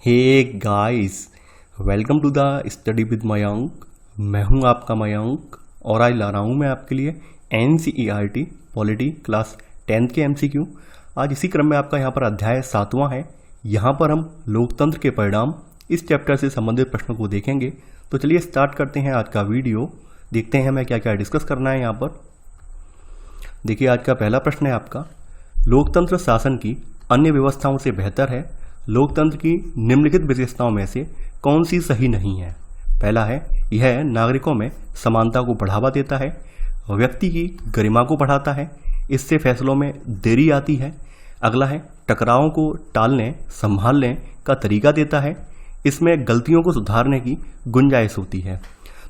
Hey guys, welcome to the study with Mayank. मैं हूं आपका मयंक और आज ला रहा हूं मैं आपके लिए NCERT पॉलिटी क्लास 10th के MCQ। आज इसी क्रम में आपका यहां पर अध्याय 7वां है। यहां पर हम लोकतंत्र के परिणाम इस चैप्टर से संबंधित प्रश्नों को देखेंगे। तो चलिए स्टार्ट करते हैं आज का वीडियो। देखते हैं हमें क्या क्या डिस्कस करना है यहाँ पर। देखिए, आज का पहला प्रश्न है आपका, लोकतंत्र शासन की अन्य व्यवस्थाओं से बेहतर है। लोकतंत्र की निम्नलिखित विशेषताओं में से कौन सी सही नहीं है? पहला है, यह नागरिकों में समानता को बढ़ावा देता है, व्यक्ति की गरिमा को बढ़ाता है, इससे फैसलों में देरी आती है। अगला है, टकरावों को टालने संभालने का तरीका देता है, इसमें गलतियों को सुधारने की गुंजाइश होती है।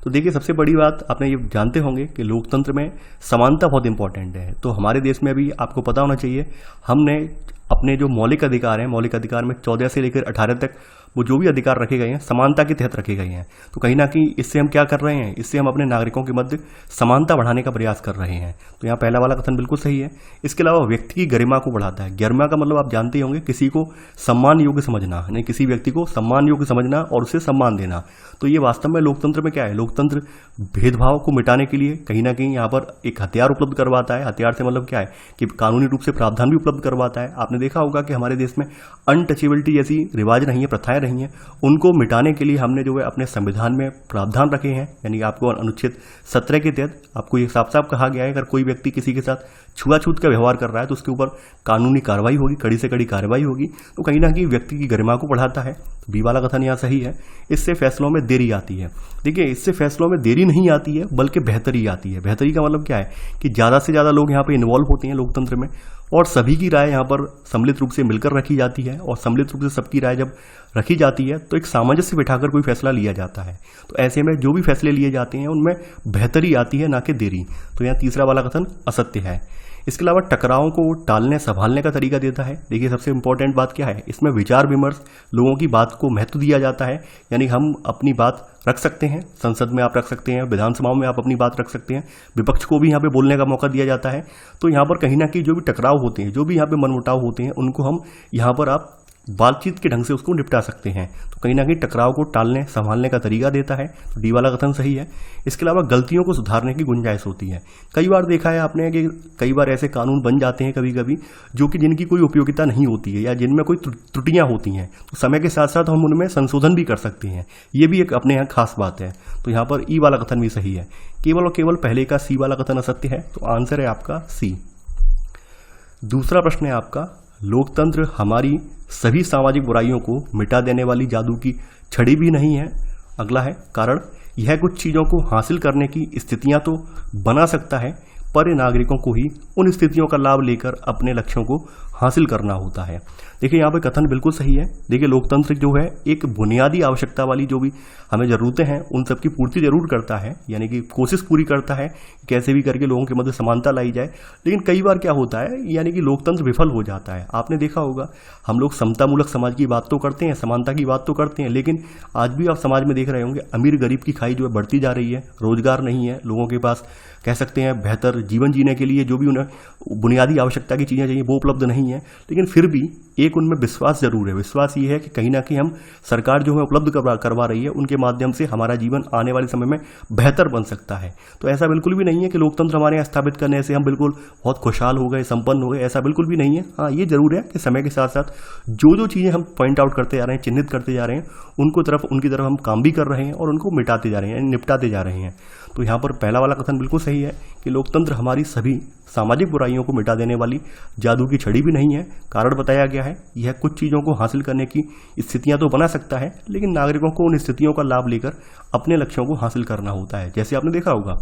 तो देखिए, सबसे बड़ी बात आपने ये जानते होंगे कि लोकतंत्र में समानता बहुत इंपॉर्टेंट है। तो हमारे देश में अभी आपको पता होना चाहिए, हमने अपने जो मौलिक अधिकार हैं, मौलिक अधिकार में 14 से लेकर 18 तक वो जो भी अधिकार रखे गए हैं समानता के तहत रखे गए हैं। तो कहीं ना कहीं इससे हम क्या कर रहे हैं, इससे हम अपने नागरिकों के मध्य समानता बढ़ाने का प्रयास कर रहे हैं। तो यहाँ पहला वाला कथन बिल्कुल सही है। इसके अलावा व्यक्ति की गरिमा को बढ़ाता है। गरिमा का मतलब आप जानते होंगे, किसी को सम्मान योग्य समझना, यानी किसी व्यक्ति को सम्मान योग्य समझना और उसे सम्मान देना। तो ये वास्तव में लोकतंत्र में क्या है, लोकतंत्र भेदभाव को मिटाने के लिए कहीं ना कहीं यहाँ पर एक हथियार उपलब्ध करवाता है। हथियार से मतलब क्या है कि कानूनी रूप से प्रावधान भी उपलब्ध करवाता है। आपने देखा होगा कि हमारे देश में अनटचेबिलिटी जैसी रिवाज नहीं है, प्रथाएं नहीं है, उनको मिटाने के लिए हमने जो है अपने संविधान में प्रावधान रखे हैं। यानी आपको अनुच्छेद 17 के तहत आपको ये साफ साफ कहा गया है, अगर कोई व्यक्ति किसी के साथ छुआछूत का व्यवहार कर रहा है तो उसके ऊपर कानूनी कार्रवाई होगी, कड़ी से कड़ी कार्रवाई होगी। तो कहीं ना कहीं व्यक्ति की गरिमा को बढ़ाता है। बी वाला कथन यहाँ सही है। इससे फैसलों में देरी आती है। देखिए, इससे फैसलों में देरी नहीं आती है बल्कि बेहतरी आती है। बेहतरी का मतलब क्या है कि ज़्यादा से ज़्यादा लोग यहाँ पे इन्वॉल्व होते हैं लोकतंत्र में और सभी की राय यहाँ पर सम्मिलित रूप से मिलकर रखी जाती है। और सम्मिलित रूप से सबकी राय जब रखी जाती है तो एक सामंजस्य बिठाकर कोई फैसला लिया जाता है। तो ऐसे में जो भी फैसले लिए जाते हैं उनमें बेहतरी आती है, ना कि देरी। तो यहाँ तीसरा वाला कथन असत्य है। इसके अलावा टकरावों को टालने संभालने का तरीका देता है। देखिए, सबसे इंपॉर्टेंट बात क्या है, इसमें विचार विमर्श, लोगों की बात को महत्व दिया जाता है। यानी हम अपनी बात रख सकते हैं, संसद में आप रख सकते हैं, विधानसभाओं में आप अपनी बात रख सकते हैं, विपक्ष को भी यहाँ पे बोलने का मौका दिया जाता है। तो यहाँ पर कहीं ना कहीं जो भी टकराव होते हैं, जो भी यहाँ पे मनमुटाव होते हैं, उनको हम यहाँ पर आप बातचीत के ढंग से उसको निपटा सकते हैं। तो कहीं ना कहीं टकराव को टालने संभालने का तरीका देता है। तो डी वाला कथन सही है। इसके अलावा गलतियों को सुधारने की गुंजाइश होती है। कई बार देखा है आपने कि कई बार ऐसे कानून बन जाते हैं कभी कभी जो कि जिनकी कोई उपयोगिता नहीं होती है या जिनमें कोई त्रुटियां होती हैं। तो समय के साथ साथ हम उनमें संशोधन भी कर सकते हैं। ये भी एक अपने यहाँ खास बात है। तो यहाँ पर ई वाला कथन भी सही है। केवल और केवल पहले का सी वाला कथन असत्य है। तो आंसर है आपका सी। दूसरा प्रश्न है आपका, लोकतंत्र हमारी सभी सामाजिक बुराइयों को मिटा देने वाली जादू की छड़ी भी नहीं है। अगला है, कारण यह कुछ चीज़ों को हासिल करने की स्थितियां तो बना सकता है, पर नागरिकों को ही उन स्थितियों का लाभ लेकर अपने लक्ष्यों को हासिल करना होता है। देखिए, यहाँ पे कथन बिल्कुल सही है। देखिए, लोकतंत्र जो है एक बुनियादी आवश्यकता वाली जो भी हमें ज़रूरतें हैं उन सबकी पूर्ति जरूर करता है, यानी कि कोशिश पूरी करता है कैसे भी करके लोगों के मध्य समानता लाई जाए। लेकिन कई बार क्या होता है, यानी कि लोकतंत्र विफल हो जाता है। आपने देखा होगा, हम लोग समतामूलक समाज की बात तो करते हैं, समानता की बात तो करते हैं, लेकिन आज भी आप समाज में देख रहे होंगे अमीर गरीब की खाई जो है बढ़ती जा रही है। रोजगार नहीं है लोगों के पास, कह सकते हैं बेहतर जीवन जीने के लिए जो भी उन्हें बुनियादी आवश्यकता की चीज़ें चाहिए वो उपलब्ध नहीं है। लेकिन फिर भी एक उनमें विश्वास जरूर है। विश्वास ये है कि कहीं ना कहीं हम सरकार जो है उपलब्ध करवा रही है, उनके माध्यम से हमारा जीवन आने वाले समय में बेहतर बन सकता है। तो ऐसा बिल्कुल भी नहीं है कि लोकतंत्र हमारे यहाँ स्थापित करने से हम बिल्कुल बहुत खुशहाल हो गए, संपन्न हो गए, ऐसा बिल्कुल भी नहीं है। हाँ, ये जरूर है कि समय के साथ साथ जो चीज़ें हम पॉइंट आउट करते जा रहे हैं, चिन्हित करते जा रहे हैं, उनकी तरफ हम काम भी कर रहे हैं और उनको मिटाते जा रहे हैं, निपटाते जा रहे हैं। तो यहाँ पर पहला वाला कथन बिल्कुल सही है कि लोकतंत्र हमारी सभी सामाजिक बुराइयों को मिटा देने वाली जादू की छड़ी भी नहीं है। कारण बताया गया है, यह कुछ चीज़ों को हासिल करने की स्थितियां तो बना सकता है, लेकिन नागरिकों को उन स्थितियों का लाभ लेकर अपने लक्ष्यों को हासिल करना होता है। जैसे आपने देखा होगा,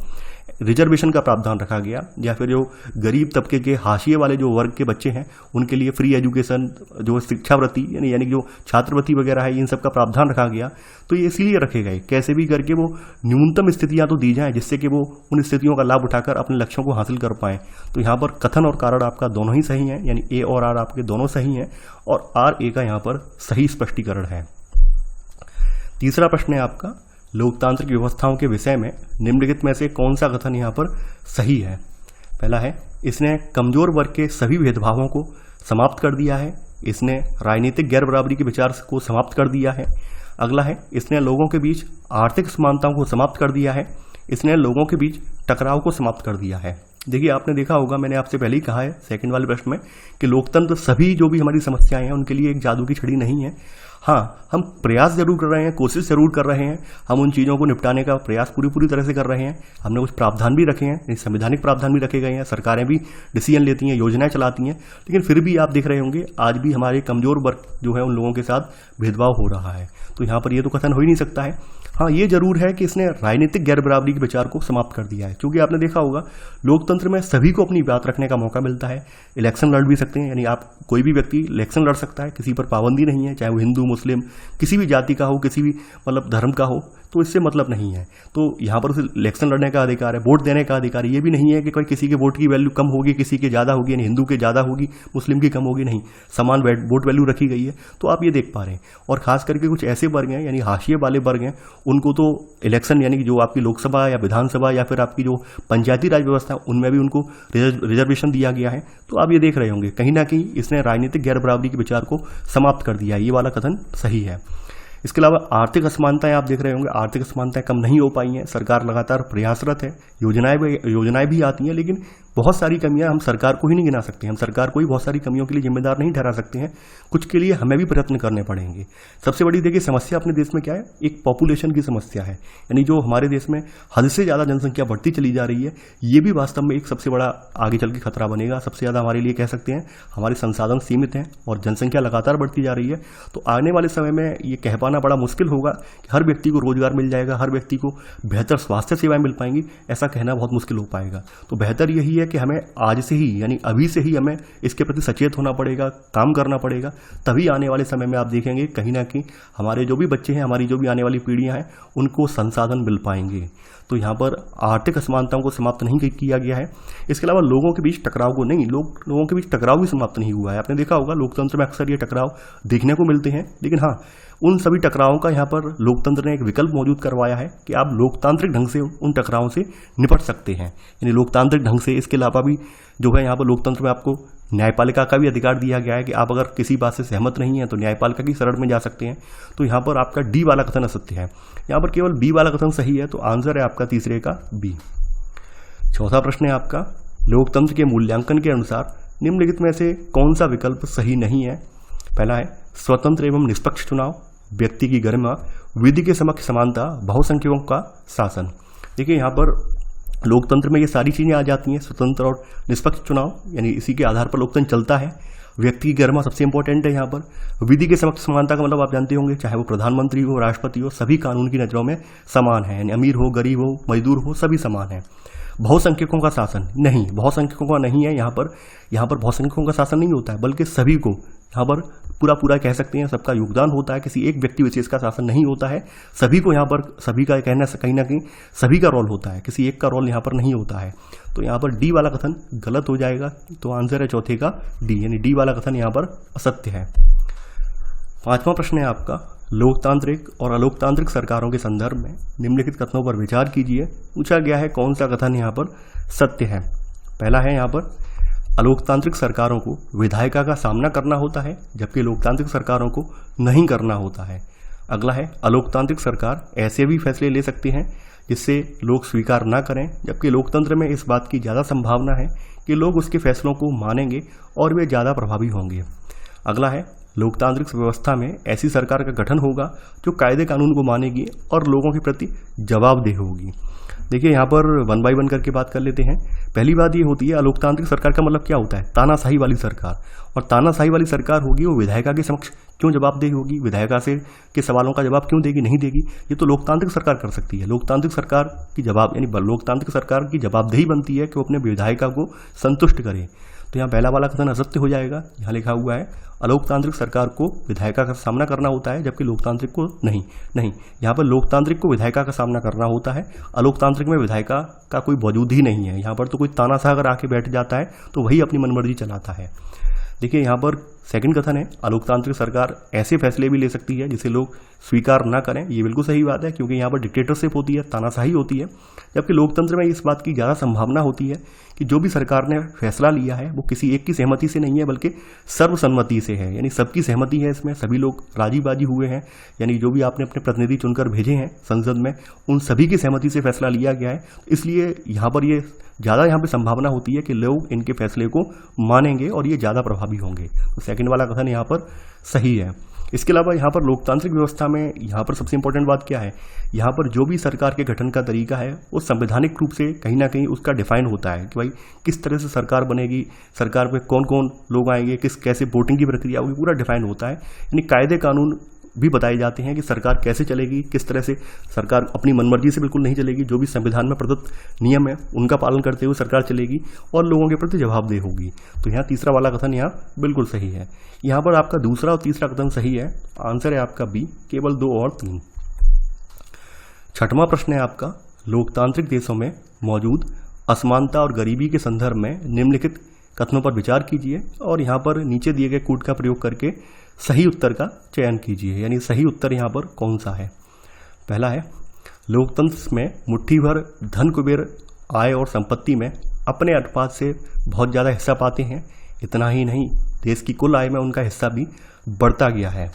रिजर्वेशन का प्रावधान रखा गया, या फिर जो गरीब तबके के हाशिए वाले जो वर्ग के बच्चे हैं उनके लिए फ्री एजुकेशन, जो शिक्षावृत्ति यानी जो छात्रवृत्ति वगैरह है, इन सब का प्रावधान रखा गया। तो ये इसलिए रखे गए कैसे भी करके वो न्यूनतम स्थितियां तो दी जाएं, जिससे कि वो उन स्थितियों का लाभ उठाकर अपने लक्ष्यों को हासिल कर पाएं। तो यहाँ पर कथन और कारण आपका दोनों ही सही है, यानी ए और आर आपके दोनों सही हैं, और आर ए का यहाँ पर सही स्पष्टीकरण है। तीसरा प्रश्न है आपका, लोकतांत्रिक व्यवस्थाओं के विषय में निम्नलिखित में से कौन सा कथन यहाँ पर सही है? पहला है, इसने कमजोर वर्ग के सभी भेदभावों को समाप्त कर दिया है। इसने राजनीतिक गैर बराबरी के विचार को समाप्त कर दिया है। अगला है, इसने लोगों के बीच आर्थिक असमानताओं को समाप्त कर दिया है। इसने लोगों के बीच टकराव को समाप्त कर दिया है। देखिए, आपने देखा होगा, मैंने आपसे पहले ही कहा है सेकंड वाले प्रश्न में कि लोकतंत्र सभी जो भी हमारी समस्याएं हैं उनके लिए एक जादू की छड़ी नहीं है। हाँ, हम प्रयास जरूर कर रहे हैं, कोशिश जरूर कर रहे हैं, हम उन चीज़ों को निपटाने का प्रयास पूरी तरह से कर रहे हैं। हमने कुछ प्रावधान भी रखे हैं, संवैधानिक प्रावधान भी रखे गए हैं, सरकारें भी डिसीजन लेती हैं, योजनाएं चलाती हैं, लेकिन फिर भी आप देख रहे होंगे आज भी हमारे कमजोर वर्ग जो है उन लोगों के साथ भेदभाव हो रहा है। तो यहाँ पर ये तो कथन हो ही नहीं सकता है। हाँ, ये जरूर है कि इसने राजनीतिक गैर बराबरी के विचार को समाप्त कर दिया है, क्योंकि आपने देखा होगा लोकतंत्र में सभी को अपनी बात रखने का मौका मिलता है। इलेक्शन लड़ भी सकते हैं, यानी आप कोई भी व्यक्ति इलेक्शन लड़ सकता है, किसी पर पाबंदी नहीं है, चाहे वो हिंदू मुस्लिम किसी भी जाति का हो, किसी भी मतलब धर्म का हो, तो इससे मतलब नहीं है। तो यहाँ पर उसे इलेक्शन लड़ने का अधिकार है, वोट देने का अधिकार है। ये भी नहीं है कि कोई किसी के वोट की वैल्यू कम होगी, किसी के ज़्यादा होगी, यानी हिंदू के ज़्यादा होगी, मुस्लिम की कम होगी, नहीं, समान वोट वैल्यू रखी गई है। तो आप ये देख पा रहे हैं। और खास करके कुछ ऐसे वर्ग हैं, यानी हाशिए वाले वर्ग हैं, उनको तो इलेक्शन यानी कि जो आपकी लोकसभा या विधानसभा या फिर आपकी जो पंचायती राज व्यवस्था है उनमें भी उनको रिजर्वेशन दिया गया है। तो आप ये देख रहे होंगे कहीं ना कहीं इसने राजनीतिक गैर बराबरी के विचार को समाप्त कर दिया है। ये वाला कथन सही है। इसके अलावा आर्थिक असमानताएं आप देख रहे होंगे, आर्थिक असमानताएं कम नहीं हो पाई हैं। सरकार लगातार प्रयासरत है, योजनाएं भी आती हैं, लेकिन बहुत सारी कमियां हम सरकार को ही नहीं गिना सकते। हम सरकार को ही बहुत सारी कमियों के लिए जिम्मेदार नहीं ठहरा सकते हैं। कुछ के लिए हमें भी प्रयत्न करने पड़ेंगे। सबसे बड़ी देखिए समस्या अपने देश में क्या है, एक पॉपुलेशन की समस्या है, यानी जो हमारे देश में हद से ज़्यादा जनसंख्या बढ़ती चली जा रही है। ये भी वास्तव में एक सबसे बड़ा आगे चल के खतरा बनेगा। सबसे ज़्यादा हमारे लिए कह सकते हैं हमारे संसाधन सीमित हैं और जनसंख्या लगातार बढ़ती जा रही है। तो आने वाले समय में ये कह पाना बड़ा मुश्किल होगा कि हर व्यक्ति को रोजगार मिल जाएगा, हर व्यक्ति को बेहतर स्वास्थ्य सेवाएं मिल पाएंगी, ऐसा कहना बहुत मुश्किल हो पाएगा। तो बेहतर यही है कि हमें आज से ही यानी अभी से ही हमें इसके प्रति सचेत होना पड़ेगा, काम करना पड़ेगा। तभी आने वाले समय में आप देखेंगे कहीं ना कहीं हमारे जो भी बच्चे हैं, हमारी जो भी आने वाली पीढ़ियां हैं, उनको संसाधन मिल पाएंगे। तो यहाँ पर आर्थिक असमानताओं को समाप्त नहीं किया गया है। इसके अलावा लोगों के बीच टकराव को नहीं, लोगों के बीच टकराव भी समाप्त नहीं हुआ है। आपने देखा होगा लोकतंत्र में अक्सर ये टकराव देखने को मिलते हैं, लेकिन हाँ, उन सभी टकरावों का यहाँ पर लोकतंत्र ने एक विकल्प मौजूद करवाया है कि आप लोकतांत्रिक ढंग से उन टकरावों से निपट सकते हैं। यानी लोकतांत्रिक ढंग से, इसके अलावा भी जो है यहाँ पर लोकतंत्र में आपको न्यायपालिका का भी अधिकार दिया गया है कि आप अगर किसी बात से सहमत नहीं है तो न्यायपालिका की शरण में जा सकते हैं। तो यहाँ पर आपका डी वाला कथन असत्य है, यहाँ पर केवल बी वाला कथन सही है। तो आंसर है आपका तीसरे का बी। चौथा प्रश्न है आपका, लोकतंत्र के मूल्यांकन के अनुसार निम्नलिखित में से कौन सा विकल्प सही नहीं है। पहला है स्वतंत्र एवं निष्पक्ष चुनाव, व्यक्ति की गरिमा, विधि के समक्ष समानता, बहुसंख्यकों का शासन। देखिए यहाँ पर लोकतंत्र में ये सारी चीज़ें आ जाती हैं, स्वतंत्र और निष्पक्ष चुनाव, यानी इसी के आधार पर लोकतंत्र चलता है। व्यक्ति की गरिमा सबसे इंपॉर्टेंट है यहाँ पर। विधि के समक्ष समानता का मतलब आप जानते होंगे, चाहे वो प्रधानमंत्री हो, राष्ट्रपति हो, सभी कानून की नज़रों में समान है, यानी अमीर हो, गरीब हो, मजदूर हो, सभी समान है। बहुसंख्यकों का शासन नहीं, बहुसंख्यकों का नहीं है यहाँ पर बहुसंख्यकों का शासन नहीं होता है, बल्कि सभी को यहाँ पर पूरा कह सकते हैं सबका योगदान होता है, किसी एक व्यक्ति विशेष का शासन नहीं होता है। सभी को यहाँ पर सभी का कहना कहीं ना कहीं सभी का रोल होता है, किसी एक का रोल यहाँ पर नहीं होता है। तो यहाँ पर डी वाला कथन गलत हो जाएगा। तो आंसर है चौथे का डी, यानी डी वाला कथन यहाँ पर असत्य है। पांचवा प्रश्न है आपका, लोकतांत्रिक और अलोकतांत्रिक सरकारों के संदर्भ में निम्नलिखित कथनों पर विचार कीजिए। पूछा गया है कौन सा कथन यहाँ पर सत्य है। पहला है यहाँ पर अलोकतांत्रिक सरकारों को विधायिका का सामना करना होता है, जबकि लोकतांत्रिक सरकारों को नहीं करना होता है। अगला है अलोकतांत्रिक सरकार ऐसे भी फैसले ले सकती हैं जिससे लोग स्वीकार ना करें, जबकि लोकतंत्र में इस बात की ज़्यादा संभावना है कि लोग उसके फैसलों को मानेंगे और वे ज़्यादा प्रभावी होंगे। अगला है लोकतांत्रिक व्यवस्था में ऐसी सरकार का गठन होगा जो कायदे कानून को मानेगी और लोगों के प्रति जवाबदेह होगी। देखिए यहाँ पर वन बाय वन करके बात कर लेते हैं। पहली बात ये होती है अलोकतांत्रिक सरकार का मतलब क्या होता है, तानाशाही वाली सरकार। और तानाशाही वाली सरकार होगी वो विधायिका के समक्ष क्यों जवाबदेही होगी, विधायिका से के सवालों का जवाब क्यों देगी, नहीं देगी। ये तो लोकतांत्रिक सरकार कर सकती है। लोकतांत्रिक सरकार की लोकतांत्रिक सरकार की जवाबदेही बनती है कि वो अपने विधायिका को संतुष्ट करे। तो यहाँ पहला वाला कथन असत्य हो जाएगा। यहाँ लिखा हुआ है अलोकतांत्रिक सरकार को विधायिका का सामना करना होता है, जबकि लोकतांत्रिक को नहीं। यहाँ पर लोकतांत्रिक को विधायिका का सामना करना होता है, अलोकतांत्रिक में विधायिका का कोई वजूद ही नहीं है। यहाँ पर तो कोई तानाशाह अगर आके बैठ जाता है तो वही अपनी मनमर्जी चलाता है। देखिए यहाँ पर सेकंड कथन है अलोकतांत्रिक सरकार ऐसे फैसले भी ले सकती है जिसे लोग स्वीकार ना करें। ये बिल्कुल सही बात है, क्योंकि यहाँ पर डिक्टेटरशिप होती है, तानाशाही होती है। जबकि लोकतंत्र में इस बात की ज़्यादा संभावना होती है कि जो भी सरकार ने फैसला लिया है वो किसी एक की सहमति से नहीं है बल्कि सर्वसम्मति से है, यानी सबकी सहमति है इसमें, सभी लोग राजी बाजी हुए हैं, यानी जो भी आपने अपने प्रतिनिधि चुनकर भेजे हैं संसद में उन सभी की सहमति से फैसला लिया गया है। इसलिए यहाँ पर ये ज़्यादा यहाँ पे संभावना होती है कि लोग इनके फैसले को मानेंगे और ये ज़्यादा प्रभावी होंगे। तो सेकंड वाला कथन यहाँ पर सही है। इसके अलावा यहाँ पर लोकतांत्रिक व्यवस्था में यहाँ पर सबसे इंपॉर्टेंट बात क्या है, यहाँ पर जो भी सरकार के गठन का तरीका है वो संवैधानिक रूप से कहीं ना कहीं उसका डिफाइन होता है कि भाई किस तरह से सरकार बनेगी, सरकार में कौन कौन लोग आएंगे, कैसे वोटिंग की प्रक्रिया होगी, पूरा डिफाइन होता है। यानी कायदे कानून भी बताए जाते हैं कि सरकार कैसे चलेगी, किस तरह से सरकार अपनी मनमर्जी से बिल्कुल नहीं चलेगी, जो भी संविधान में प्रदत्त नियम है उनका पालन करते हुए सरकार चलेगी और लोगों के प्रति जवाबदेह होगी। तो यहाँ तीसरा वाला कथन यहाँ बिल्कुल सही है। यहाँ पर आपका दूसरा और तीसरा कथन सही है, आंसर है आपका बी, केवल 2 और 3। छठवां प्रश्न है आपका, लोकतांत्रिक देशों में मौजूद असमानता और गरीबी के संदर्भ में निम्नलिखित कथनों पर विचार कीजिए और यहाँ पर नीचे दिए गए कूट का प्रयोग करके सही उत्तर का चयन कीजिए, यानी सही उत्तर यहाँ पर कौन सा है। पहला है, लोकतंत्र में मुट्ठी भर धन कुबेर आय और संपत्ति में अपने अनुपात से बहुत ज़्यादा हिस्सा पाते हैं। इतना ही नहीं, देश की कुल आय में उनका हिस्सा भी बढ़ता गया है।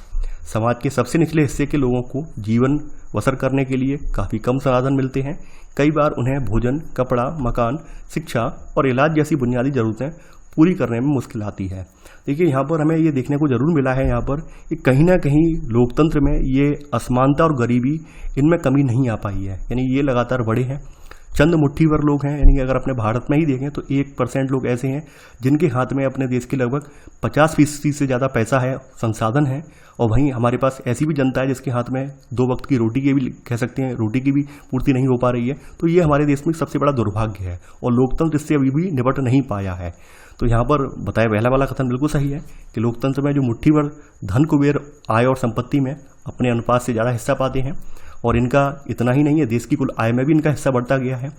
समाज के सबसे निचले हिस्से के लोगों को जीवन बसर करने के लिए काफ़ी कम संसाधन मिलते हैं। कई बार उन्हें भोजन, कपड़ा, मकान, शिक्षा और इलाज जैसी बुनियादी ज़रूरतें पूरी करने में मुश्किल आती है। देखिए यहाँ पर हमें ये देखने को ज़रूर मिला है यहाँ पर कि कहीं ना कहीं लोकतंत्र में ये असमानता और गरीबी इनमें कमी नहीं आ पाई है, यानी ये लगातार बढ़े हैं। चंद मुट्ठी भर लोग हैं, यानी अगर अपने भारत में ही देखें तो 1% लोग ऐसे हैं जिनके हाथ में अपने देश के लगभग 50% से ज़्यादा पैसा है, संसाधन है। और वहीं हमारे पास ऐसी भी जनता है जिसके हाथ में 2 वक्त की रोटी के भी कह सकते हैं, रोटी की भी पूर्ति नहीं हो पा रही है। तो ये हमारे देश में सबसे बड़ा दुर्भाग्य है और लोकतंत्र इससे अभी भी निपट नहीं पाया है। तो यहाँ पर बताया पहला वाला कथन बिल्कुल सही है कि लोकतंत्र में जो मुट्ठी भर धन कुबेर आय और संपत्ति में अपने अनुपात से ज़्यादा हिस्सा पाते हैं और इनका इतना ही नहीं है, देश की कुल आय में भी इनका हिस्सा बढ़ता गया है।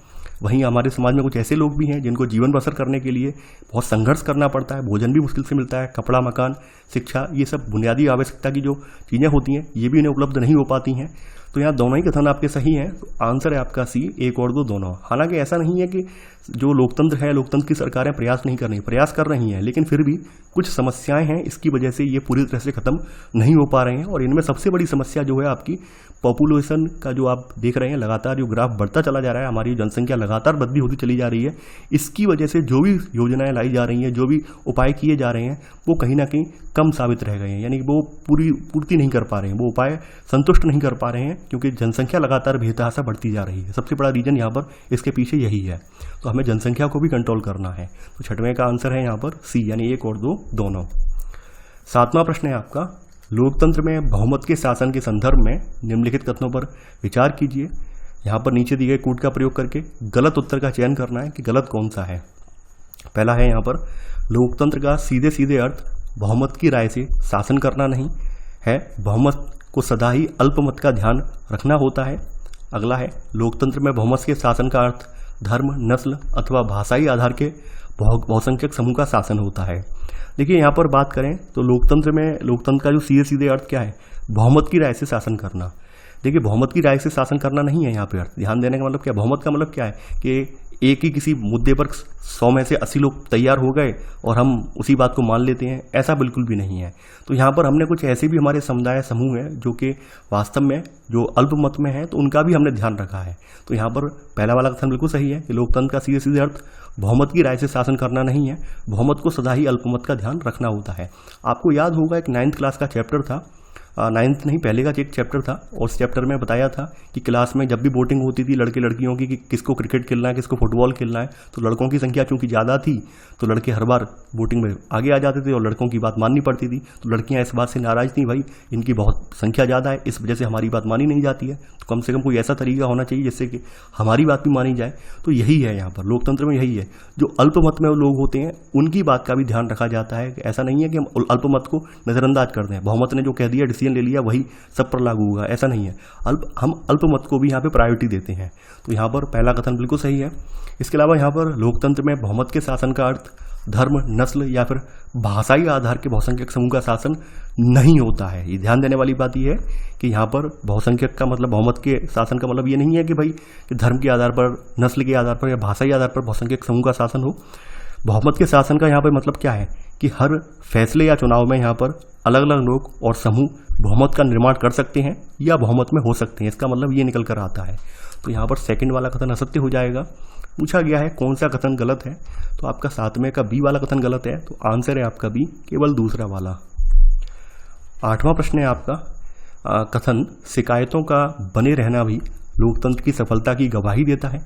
वहीं हमारे समाज में कुछ ऐसे लोग भी हैं जिनको जीवन बसर करने के लिए बहुत संघर्ष करना पड़ता है, भोजन भी मुश्किल से मिलता है, कपड़ा, मकान, शिक्षा, ये सब बुनियादी आवश्यकता की जो चीज़ें होती हैं ये भी इन्हें उपलब्ध नहीं हो पाती हैं। तो यहाँ दोनों ही कथन आपके सही हैं। तो आंसर है आपका सी, 1 और 2 दोनों। हालांकि ऐसा नहीं है कि जो लोकतंत्र है, लोकतंत्र की सरकारें प्रयास नहीं कर रही, प्रयास कर रही हैं, लेकिन फिर भी कुछ समस्याएं हैं, इसकी वजह से ये पूरी तरह से खत्म नहीं हो पा रहे हैं। और इनमें सबसे बड़ी समस्या जो है आपकी पॉपुलेशन का, जो आप देख रहे हैं लगातार जो ग्राफ बढ़ता चला जा रहा है, हमारी जनसंख्या लगातार वृद्धि होती चली जा रही है। इसकी वजह से जो भी योजनाएं लाई जा रही हैं, जो भी उपाय किए जा रहे हैं, वो कहीं ना कहीं कम साबित रह गए हैं, यानी वो पूर्ति नहीं कर पा रहे हैं, वो उपाय संतुष्ट नहीं कर पा रहे हैं क्योंकि जनसंख्या लगातार बेतहाशा बढ़ती जा रही है। सबसे बड़ा रीजन यहाँ पर इसके पीछे यही है। तो हमें जनसंख्या को भी कंट्रोल करना है। तो छठवें का आंसर है यहाँ पर सी, यानी 1 और 2 दोनों। 7वां प्रश्न है आपका, लोकतंत्र में बहुमत के शासन के संदर्भ में निम्नलिखित कथनों पर विचार कीजिए। यहाँ पर नीचे दिए गए कूट का प्रयोग करके गलत उत्तर का चयन करना है कि गलत कौन सा है। पहला है यहाँ पर, लोकतंत्र का सीधे सीधे अर्थ बहुमत की राय से शासन करना नहीं है, बहुमत को सदा ही अल्पमत का ध्यान रखना होता है। अगला है, लोकतंत्र में बहुमत के शासन का अर्थ धर्म, नस्ल अथवा भाषाई आधार के बहुसंख्यक समूह का शासन होता है। देखिए यहाँ पर बात करें तो लोकतंत्र का जो सीधे सीधे अर्थ क्या है, बहुमत की राय से शासन करना। देखिए बहुमत की राय से शासन करना नहीं है यहाँ पे अर्थ। ध्यान देने का मतलब क्या, बहुमत का मतलब क्या है कि एक ही किसी मुद्दे पर 100 में से 80 लोग तैयार हो गए और हम उसी बात को मान लेते हैं, ऐसा बिल्कुल भी नहीं है। तो यहाँ पर हमने कुछ ऐसे भी हमारे समुदाय समूह हैं जो कि वास्तव में जो अल्पमत में है, तो उनका भी हमने ध्यान रखा है। तो यहाँ पर पहला वाला कथन बिल्कुल सही है कि लोकतंत्र का सीधे सीधे अर्थ बहुमत की राय से शासन करना नहीं है, बहुमत को सदा ही अल्पमत का ध्यान रखना होता है। आपको याद होगा एक 9th क्लास का चैप्टर था, 9th नहीं पहले का एक चैप्टर था, और उस चैप्टर में बताया था कि क्लास में जब भी वोटिंग होती थी लड़के लड़कियों की कि किसको क्रिकेट खेलना है, किसको फुटबॉल खेलना है, तो लड़कों की संख्या चूंकि ज़्यादा थी तो लड़के हर बार वोटिंग में आगे आ जाते थे और लड़कों की बात माननी पड़ती थी। तो लड़कियां इस बात से नाराज़ थी, भाई इनकी बहुत संख्या ज़्यादा है, इस वजह से हमारी बात मानी नहीं जाती है, तो कम से कम कोई ऐसा तरीका होना चाहिए जिससे कि हमारी बात भी मानी जाए। तो यही है यहाँ पर लोकतंत्र में, यही है, जो अल्पमत में लोग होते हैं उनकी बात का भी ध्यान रखा जाता है। ऐसा नहीं है कि हम अल्पमत को नज़रअंदाज कर दें, बहुमत ने जो कह दिया, डिसीजन ले लिया, वही सब पर लागू होगा, ऐसा नहीं है। हम अल्पमत को भी यहाँ पे प्रायोरिटी देते हैं। तो यहाँ पर पहला कथन बिल्कुल सही है। इसके अलावा यहाँ पर लोकतंत्र में बहुमत के शासन का अर्थ धर्म, नस्ल या फिर भाषाई आधार के बहुसंख्यक समूह का शासन नहीं होता है। ये ध्यान देने वाली बात यह है कि यहाँ पर बहुसंख्यक का मतलब बहुमत के शासन का मतलब ये नहीं है कि भाई कि धर्म के आधार पर, नस्ल के आधार पर या भाषाई आधार पर बहुसंख्यक समूह का शासन हो। बहुमत के शासन का यहाँ पर मतलब क्या है कि हर फैसले या चुनाव में यहाँ पर अलग अलग लोग और समूह बहुमत का निर्माण कर सकते हैं या बहुमत में हो सकते हैं। इसका मतलब ये निकल कर आता है। तो यहाँ पर सेकंड वाला कथन असत्य हो जाएगा। पूछा गया है कौन सा कथन गलत है, तो आपका 7वें का बी वाला कथन गलत है, तो आंसर है आपका बी, केवल दूसरा वाला। 8वां प्रश्न है आपका कथन शिकायतों का बने रहना भी लोकतंत्र की सफलता की गवाही देता है।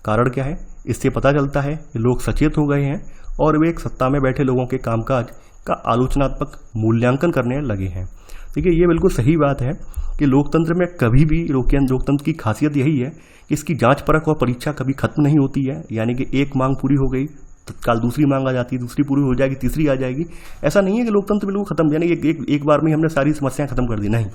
कारण क्या है? इससे पता चलता है कि लोग सचेत हो गए हैं और वे एक सत्ता में बैठे लोगों के कामकाज का आलोचनात्मक मूल्यांकन करने लगे हैं। देखिए, ये बिल्कुल सही बात है कि लोकतंत्र में कभी भी लोकतंत्र की खासियत यही है कि इसकी जांच परख और परीक्षा कभी खत्म नहीं होती है। यानी कि एक मांग पूरी हो गई, तत्काल दूसरी मांग आ जाती है, दूसरी पूरी हो जाएगी, तीसरी आ जाएगी। ऐसा नहीं है कि लोकतंत्र बिल्कुल खत्म, यानी एक बार में हमने सारी समस्याएं खत्म कर दी, नहीं।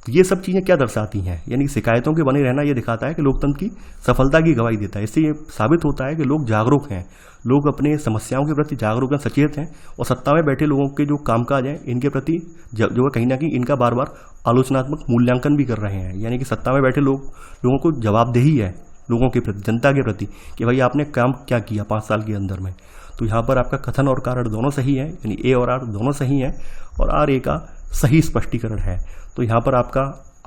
ये सब चीज़ें क्या दर्शाती हैं? यानी शिकायतों के बने रहना ये दिखाता है कि लोकतंत्र की सफलता की गवाही देता है। इससे ये साबित होता है कि लोग जागरूक हैं, लोग अपने समस्याओं के प्रति जागरूक हैं, सचेत हैं और सत्ता में बैठे लोगों के जो कामकाज हैं इनके प्रति जो है कहीं ना कहीं इनका बार बार आलोचनात्मक मूल्यांकन भी कर रहे हैं। यानी कि सत्ता में बैठे लोगों को जवाबदेही है लोगों के प्रति, जनता के प्रति, कि भाई आपने काम क्या किया 5 साल के अंदर में। तो यहाँ पर आपका कथन और कारण दोनों सही है, यानी ए और आर दोनों सही हैं और आर ए का सही स्पष्टीकरण है। तो यहाँ पर आपका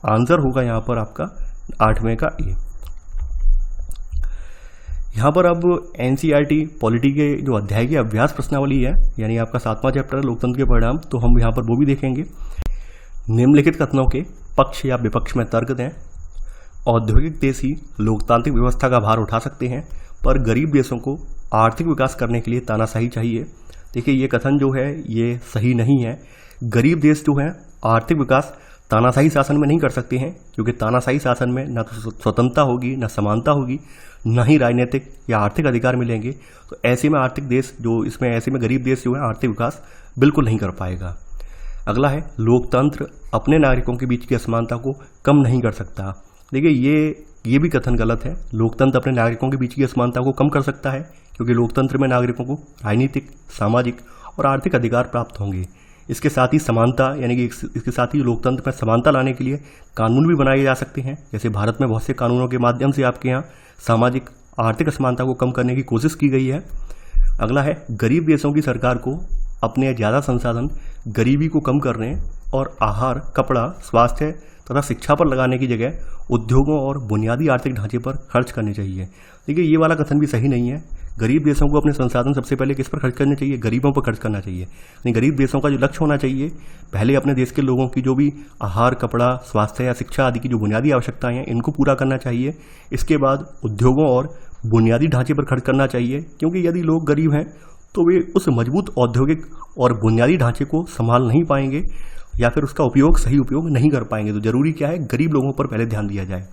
आंसर होगा यहाँ पर आपका 8वें का ए। यहाँ पर अब एनसीईआरटी पॉलिटी के जो अध्याय की अभ्यास प्रश्नावली है, यानी आपका 7वां चैप्टर है लोकतंत्र के परिणाम, तो हम यहाँ पर वो भी देखेंगे। निम्नलिखित कथनों के पक्ष या विपक्ष में तर्क दें। औद्योगिक देश ही लोकतांत्रिक व्यवस्था का भार उठा सकते हैं, पर गरीब देशों को आर्थिक विकास करने के लिए तानाशाही चाहिए। देखिए, ये कथन जो है ये सही नहीं है। गरीब देश जो है आर्थिक विकास तानाशाही शासन में नहीं कर सकते हैं, क्योंकि तानाशाही शासन में ना तो स्वतंत्रता होगी, ना समानता होगी, ना ही राजनीतिक या आर्थिक अधिकार मिलेंगे। तो ऐसे में आर्थिक देश जो इसमें ऐसे में गरीब देश जो है आर्थिक विकास बिल्कुल नहीं कर पाएगा। अगला है लोकतंत्र अपने नागरिकों के बीच की असमानता को कम नहीं कर सकता। देखिए, ये भी कथन गलत है। लोकतंत्र अपने नागरिकों के बीच की असमानता को कम कर सकता है, क्योंकि लोकतंत्र में नागरिकों को राजनीतिक, सामाजिक और आर्थिक अधिकार प्राप्त होंगे। इसके साथ ही समानता, यानी कि इसके साथ ही लोकतंत्र में समानता लाने के लिए कानून भी बनाए जा सकते हैं। जैसे भारत में बहुत से कानूनों के माध्यम से आपके यहाँ सामाजिक आर्थिक असमानता को कम करने की कोशिश की गई है। अगला है गरीब देशों की सरकार को अपने ज़्यादा संसाधन गरीबी को कम करने और आहार, कपड़ा, स्वास्थ्य तथा शिक्षा पर लगाने की जगह उद्योगों और बुनियादी आर्थिक ढांचे पर खर्च करने चाहिए। देखिए, ये वाला कथन भी सही नहीं है। गरीब देशों को अपने संसाधन सबसे पहले किस पर खर्च करने चाहिए? गरीबों पर खर्च करना चाहिए। यानी गरीब देशों का जो लक्ष्य होना चाहिए, पहले अपने देश के लोगों की जो भी आहार, कपड़ा, स्वास्थ्य या शिक्षा आदि की जो बुनियादी आवश्यकताएं हैं इनको पूरा करना चाहिए। इसके बाद उद्योगों और बुनियादी ढांचे पर खर्च करना चाहिए, क्योंकि यदि लोग गरीब हैं तो वे उस मजबूत औद्योगिक और बुनियादी ढांचे को संभाल नहीं पाएंगे या फिर उसका सही उपयोग नहीं कर पाएंगे। तो जरूरी क्या है? गरीब लोगों पर पहले ध्यान दिया जाए।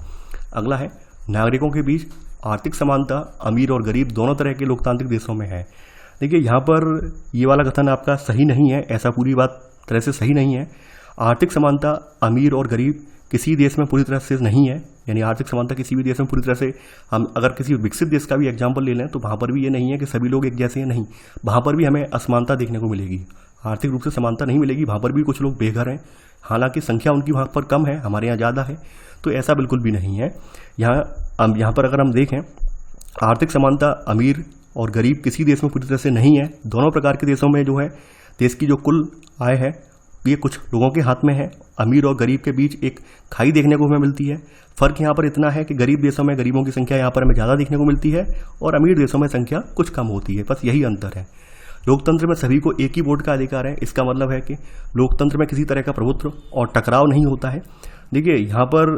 अगला है नागरिकों के बीच आर्थिक समानता अमीर और गरीब दोनों तरह के लोकतांत्रिक देशों में है। देखिए, यहाँ पर ये वाला कथन आपका सही नहीं है, ऐसा पूरी बात तरह से सही नहीं है। आर्थिक समानता अमीर और गरीब किसी देश में पूरी तरह से नहीं है। यानी आर्थिक समानता किसी भी देश में पूरी तरह से, हम अगर किसी विकसित देश का भी एग्जाम्पल ले लें तो वहाँ पर भी ये नहीं है कि सभी लोग एक जैसे हैं, नहीं, वहाँ पर भी हमें असमानता देखने को मिलेगी। आर्थिक रूप से समानता नहीं मिलेगी, वहाँ पर भी कुछ लोग बेघर हैं, हालांकि संख्या उनकी वहाँ पर कम है, हमारे यहाँ ज़्यादा है। तो ऐसा बिल्कुल भी नहीं है। यहाँ पर अगर हम देखें, आर्थिक समानता अमीर और गरीब किसी देश में पूरी तरह से नहीं है। दोनों प्रकार के देशों में जो है देश की जो कुल आय है ये कुछ लोगों के हाथ में है। अमीर और गरीब के बीच एक खाई देखने को हमें मिलती है। फ़र्क यहाँ पर इतना है कि गरीब देशों में गरीबों की संख्या यहाँ पर हमें ज़्यादा देखने को मिलती है और अमीर देशों में संख्या कुछ कम होती है, बस यही अंतर है। लोकतंत्र में सभी को एक ही वोट का अधिकार है। इसका मतलब है कि लोकतंत्र में किसी तरह का प्रभुत्व और टकराव नहीं होता है। देखिए, यहाँ पर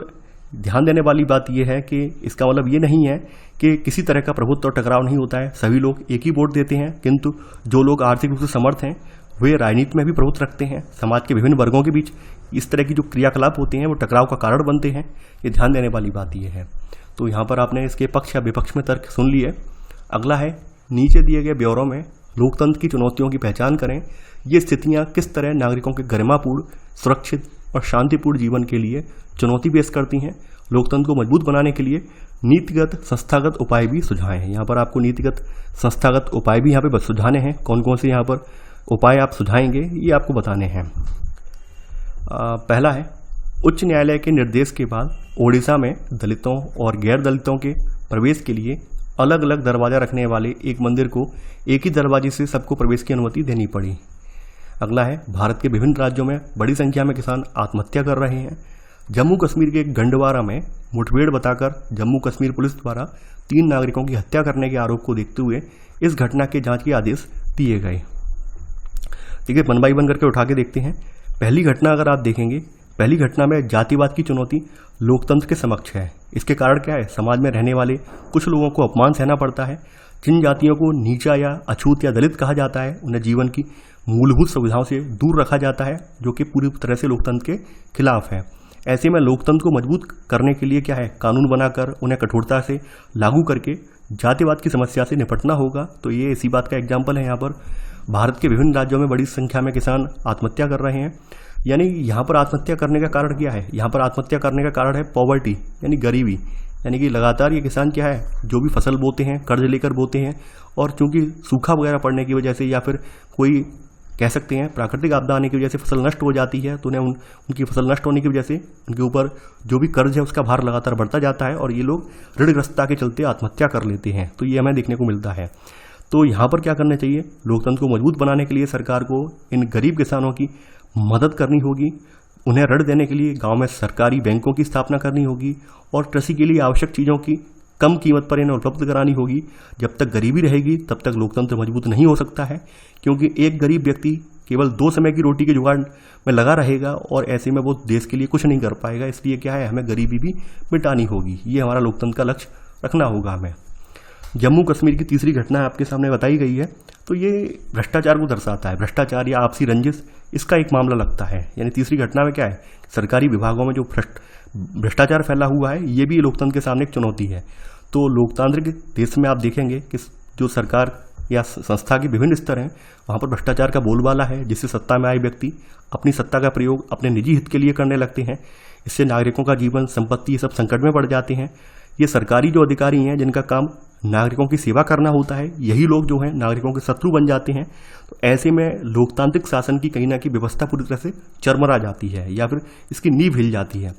ध्यान देने वाली बात यह है कि इसका मतलब ये नहीं है कि किसी तरह का प्रभुत्व और टकराव नहीं होता है, सभी लोग एक ही वोट देते हैं। किंतु जो लोग आर्थिक रूप से समर्थ हैं वे राजनीति में भी प्रभुत्व रखते हैं। समाज के विभिन्न वर्गों के बीच इस तरह की जो क्रियाकलाप होते हैं वो टकराव का कारण बनते हैं। ये ध्यान देने वाली बात यह है। तो यहाँ पर आपने इसके पक्ष या विपक्ष में तर्क सुन लिए। अगला है नीचे दिए गए ब्यौरों में लोकतंत्र की चुनौतियों की पहचान करें। ये स्थितियाँ किस तरह नागरिकों के गरिमापूर्ण, सुरक्षित और शांतिपूर्ण जीवन के लिए चुनौती पेश करती हैं। लोकतंत्र को मजबूत बनाने के लिए नीतिगत संस्थागत उपाय भी सुझाए हैं। यहाँ पर आपको नीतिगत संस्थागत उपाय भी यहाँ पे सुझाने हैं। कौन कौन से यहाँ पर उपाय आप सुझाएंगे ये आपको बताने हैं। पहला है, उच्च न्यायालय के निर्देश के बाद ओडिशा में दलितों और गैर दलितों के प्रवेश के लिए अलग अलग दरवाज़ा रखने वाले एक मंदिर को एक ही दरवाजे से सबको प्रवेश की अनुमति देनी पड़ी। अगला है, भारत के विभिन्न राज्यों में बड़ी संख्या में किसान आत्महत्या कर रहे हैं। जम्मू कश्मीर के गंडवारा में मुठभेड़ बताकर जम्मू कश्मीर पुलिस द्वारा 3 नागरिकों की हत्या करने के आरोप को देखते हुए इस घटना के जांच के आदेश दिए गए। ठीक है, वन बाई वन करके उठा के देखते हैं। पहली घटना अगर आप देखेंगे, पहली घटना में जातिवाद की चुनौती लोकतंत्र के समक्ष है। इसके कारण क्या है, समाज में रहने वाले कुछ लोगों को अपमान सहना पड़ता है। जिन जातियों को नीचा या अछूत या दलित कहा जाता है, उन्हें जीवन की मूलभूत सुविधाओं से दूर रखा जाता है, जो कि पूरी तरह से लोकतंत्र के खिलाफ है। ऐसे में लोकतंत्र को मजबूत करने के लिए क्या है, कानून बनाकर उन्हें कठोरता से लागू करके जातिवाद की समस्या से निपटना होगा। तो ये इसी बात का एग्जाम्पल है। यहाँ पर भारत के विभिन्न राज्यों में बड़ी संख्या में किसान आत्महत्या कर रहे हैं। यानी यहाँ पर आत्महत्या करने का कारण क्या है, यहाँ पर आत्महत्या करने का कारण है पॉवर्टी यानी गरीबी। यानी कि लगातार ये किसान क्या है, जो भी फसल बोते हैं कर्ज लेकर बोते हैं, और चूंकि सूखा वगैरह पड़ने की वजह से या फिर कोई कह सकते हैं प्राकृतिक आपदा आने की वजह से फसल नष्ट हो जाती है, तो उन्हें उनकी फसल नष्ट होने की वजह से उनके ऊपर जो भी कर्ज है उसका भार लगातार बढ़ता जाता है और ये लोग ऋणग्रस्तता के चलते आत्महत्या कर लेते हैं। तो ये हमें देखने को मिलता है। तो यहाँ पर क्या करना चाहिए, लोकतंत्र को मजबूत बनाने के लिए सरकार को इन गरीब किसानों की मदद करनी होगी। उन्हें ऋण देने के लिए गांव में सरकारी बैंकों की स्थापना करनी होगी और कृषि के लिए आवश्यक चीज़ों की कम कीमत पर इन्हें उपलब्ध करानी होगी। जब तक गरीबी रहेगी तब तक लोकतंत्र मजबूत नहीं हो सकता है, क्योंकि एक गरीब व्यक्ति केवल 2 समय की रोटी के जुगाड़ में लगा रहेगा और ऐसे में वो देश के लिए कुछ नहीं कर पाएगा। इसलिए क्या है, हमें गरीबी भी मिटानी होगी। ये हमारा लोकतंत्र का लक्ष्य रखना होगा हमें। जम्मू कश्मीर की तीसरी घटना आपके सामने बताई गई है। तो ये भ्रष्टाचार को दर्शाता है। भ्रष्टाचार या आपसी रंजिश, इसका एक मामला लगता है। यानी तीसरी घटना में क्या है, सरकारी विभागों में जो भ्रष्टाचार फैला हुआ है, ये भी लोकतंत्र के सामने एक चुनौती है। तो लोकतांत्रिक देश में आप देखेंगे कि जो सरकार या संस्था के विभिन्न स्तर हैं, वहाँ पर भ्रष्टाचार का बोलबाला है, जिससे सत्ता में आए व्यक्ति अपनी सत्ता का प्रयोग अपने निजी हित के लिए करने लगते हैं। इससे नागरिकों का जीवन, संपत्ति, ये सब संकट में पड़ जाते हैं। ये सरकारी जो अधिकारी हैं, जिनका काम नागरिकों की सेवा करना होता है, यही लोग जो हैं नागरिकों के शत्रु बन जाते हैं। तो ऐसे में लोकतांत्रिक शासन की कहीं ना कहीं व्यवस्था पूरी तरह से चरमरा जाती है या फिर इसकी नींव हिल जाती है।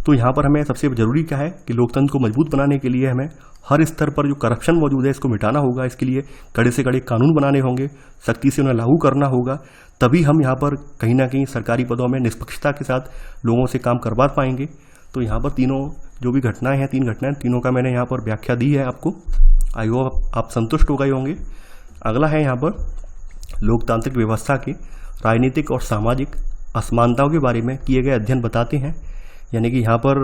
तो यहाँ पर हमें सबसे जरूरी क्या है कि लोकतंत्र को मजबूत बनाने के लिए हमें हर स्तर पर जो करप्शन मौजूद है इसको मिटाना होगा। इसके लिए कड़े से कड़े कानून बनाने होंगे, सख्ती से उन्हें लागू करना होगा। तभी हम यहाँ पर कहीं ना कहीं सरकारी पदों में निष्पक्षता के साथ लोगों से काम करवा पाएंगे। तो यहाँ पर तीनों जो भी घटनाएं हैं, 3 घटनाएं, तीनों का मैंने यहाँ पर व्याख्या दी है आपको। आई होप आप संतुष्ट हो गए होंगे। अगला है यहाँ पर लोकतांत्रिक व्यवस्था के राजनीतिक और सामाजिक असमानताओं के बारे में किए गए अध्ययन बताते हैं। यानी कि यहाँ पर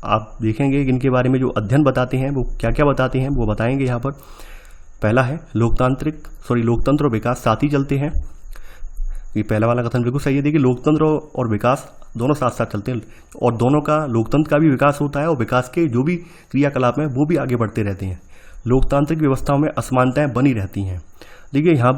आप देखेंगे कि इनके बारे में जो अध्ययन बताते हैं वो क्या क्या बताते हैं, वो बताएंगे यहाँ पर। पहला है लोकतंत्र और विकास साथ ही चलते हैं। ये पहला वाला कथन बिल्कुल सही है। देखिए, लोकतंत्र और विकास दोनों साथ साथ चलते हैं और दोनों का, लोकतंत्र का भी विकास होता है और विकास के जो भी क्रियाकलाप हैं वो भी आगे बढ़ते रहते हैं। लोकतांत्रिक व्यवस्थाओं में असमानताएं बनी रहती हैं। देखिए, यहाँ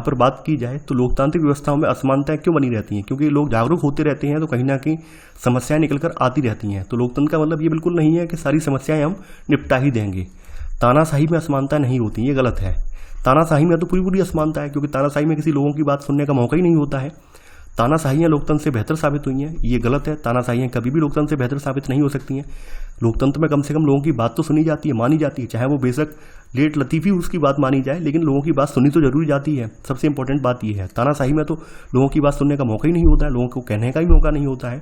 पर बात की जाए तो लोकतांत्रिक व्यवस्थाओं में असमानताएं क्यों बनी रहती हैं, क्योंकि लोग जागरूक होते रहते हैं तो कहीं ना कहीं समस्याएं निकलकर आती रहती हैं। तो लोकतंत्र का मतलब ये बिल्कुल नहीं है कि सारी समस्याएं हम निपटा ही देंगे। तानाशाही में असमानता नहीं होती, ये गलत है। तानाशाही में तो पूरी पूरी असमानता है, क्योंकि तानाशाही में किसी लोगों की बात सुनने का मौका ही नहीं होता है। तानाशाहियाँ लोकतंत्र से बेहतर साबित हुई हैं, ये गलत है। तानाशाहियाँ कभी भी लोकतंत्र से बेहतर साबित नहीं हो सकती हैं। लोकतंत्र में कम से कम लोगों की बात तो सुनी जाती है, मानी जाती है, चाहे वो बेशक लेट लतीफ़ी उसकी बात मानी जाए, लेकिन लोगों की बात सुनी तो जरूर जाती है। सबसे इंपॉर्टेंट बात ये है। तानाशाही में तो लोगों की बात सुनने का मौका ही नहीं होता है, लोगों को कहने का ही मौका नहीं होता है।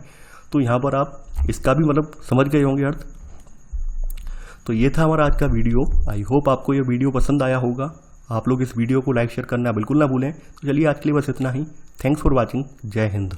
तो यहाँ पर आप इसका भी मतलब समझ गए होंगे अर्थ। तो ये था हमारा आज का वीडियो। आई होप आपको ये वीडियो पसंद आया होगा। आप लोग इस वीडियो को लाइक शेयर करना बिल्कुल ना भूलें। तो चलिए, आज के लिए बस इतना ही। Thanks for watching. जय हिंद।